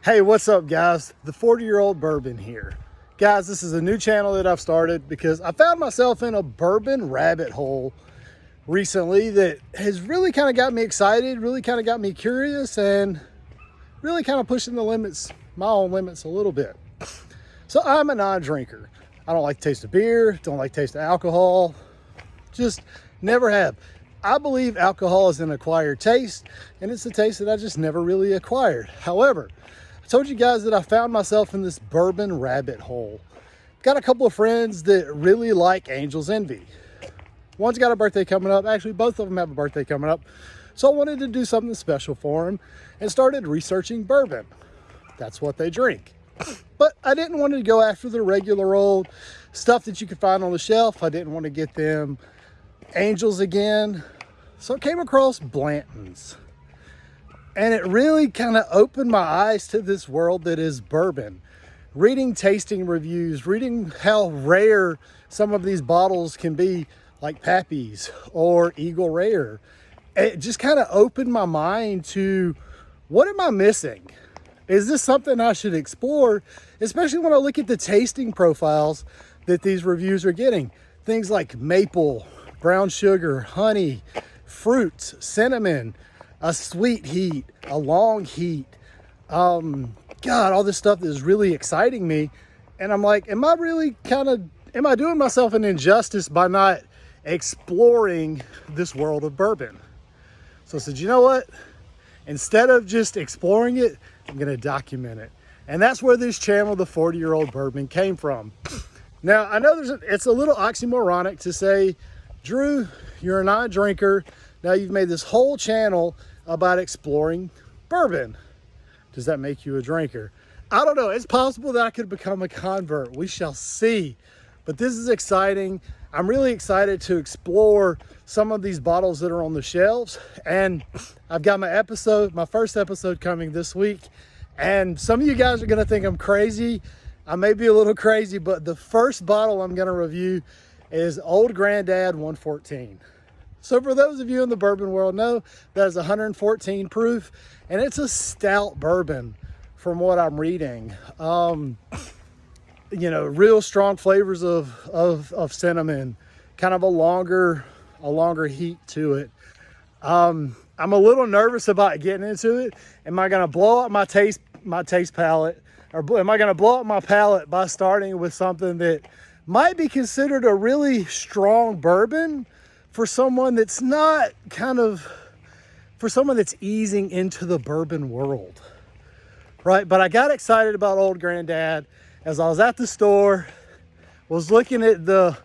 Hey, what's up guys? The 40-year-old Bourbon here. Guys, this is a new channel that I've started because I found myself in a bourbon rabbit hole recently that has really kind of got me excited, really kind of got me curious, and really kind of pushing the limits, my own limits a little bit. So I'm a non-drinker. I don't like the taste of beer, don't like the taste of alcohol, just never have. I believe alcohol is an acquired taste, and it's a taste that I just never really acquired. However, I told you guys that I found myself in this bourbon rabbit hole. Got a couple of friends that really like Angel's Envy. One's got a birthday coming up. Actually, both of them have a birthday coming up. So I wanted to do something special for them and started researching bourbon. That's what they drink. But I didn't want to go after the regular old stuff that you could find on the shelf. I didn't want to get them Angels again. So I came across Blanton's. And it really kind of opened my eyes to this world that is bourbon. Reading tasting reviews, reading how rare some of these bottles can be, like Pappy's or Eagle Rare. It just kind of opened my mind to, what am I missing? Is this something I should explore? Especially when I look at the tasting profiles that these reviews are getting. Things like maple, brown sugar, honey, fruits, cinnamon, a sweet heat, a long heat. God, all this stuff is really exciting me. And I'm like, am I doing myself an injustice by not exploring this world of bourbon? So I said, you know what? Instead of just exploring it, I'm going to document it. And that's where this channel, the 40-year-old Bourbon, came from. Now, I know it's a little oxymoronic to say, Drew, you're a non-drinker. Now you've made this whole channel about exploring bourbon. Does that make you a drinker? I don't know. It's possible that I could become a convert. We shall see. But this is exciting. I'm really excited to explore some of these bottles that are on the shelves. And I've got my first episode coming this week. And some of you guys are going to think I'm crazy. I may be a little crazy, but the first bottle I'm going to review is Old Granddad 114. So for those of you in the bourbon world know, that is 114 proof, and it's a stout bourbon from what I'm reading. You know, real strong flavors of cinnamon, kind of a longer heat to it. I'm a little nervous about getting into it. Am I gonna blow up my taste palate, or am I gonna blow up my palate by starting with something that might be considered a really strong bourbon for someone that's for someone that's easing into the bourbon world, right? But I got excited about Old Granddad as I was at the store, was looking at the,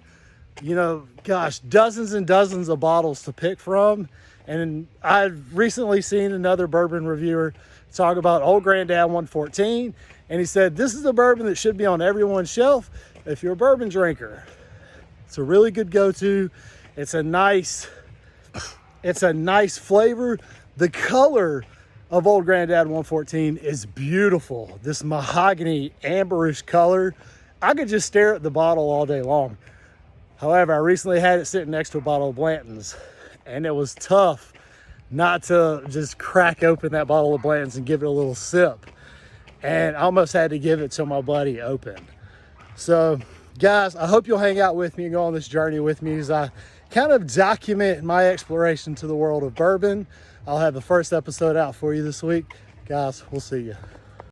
dozens and dozens of bottles to pick from. And I've recently seen another bourbon reviewer talk about Old Granddad 114. And he said, this is a bourbon that should be on everyone's shelf if you're a bourbon drinker. It's a really good go-to. It's a nice flavor. The color of Old Granddad 114 is beautiful. This mahogany amberish color. I could just stare at the bottle all day long. However, I recently had it sitting next to a bottle of Blanton's, and it was tough not to just crack open that bottle of Blanton's and give it a little sip. And I almost had to give it to my buddy open. So guys, I hope you'll hang out with me and go on this journey with me as I kind of document my exploration to the world of bourbon. I'll have the first episode out for you this week. Guys, we'll see you.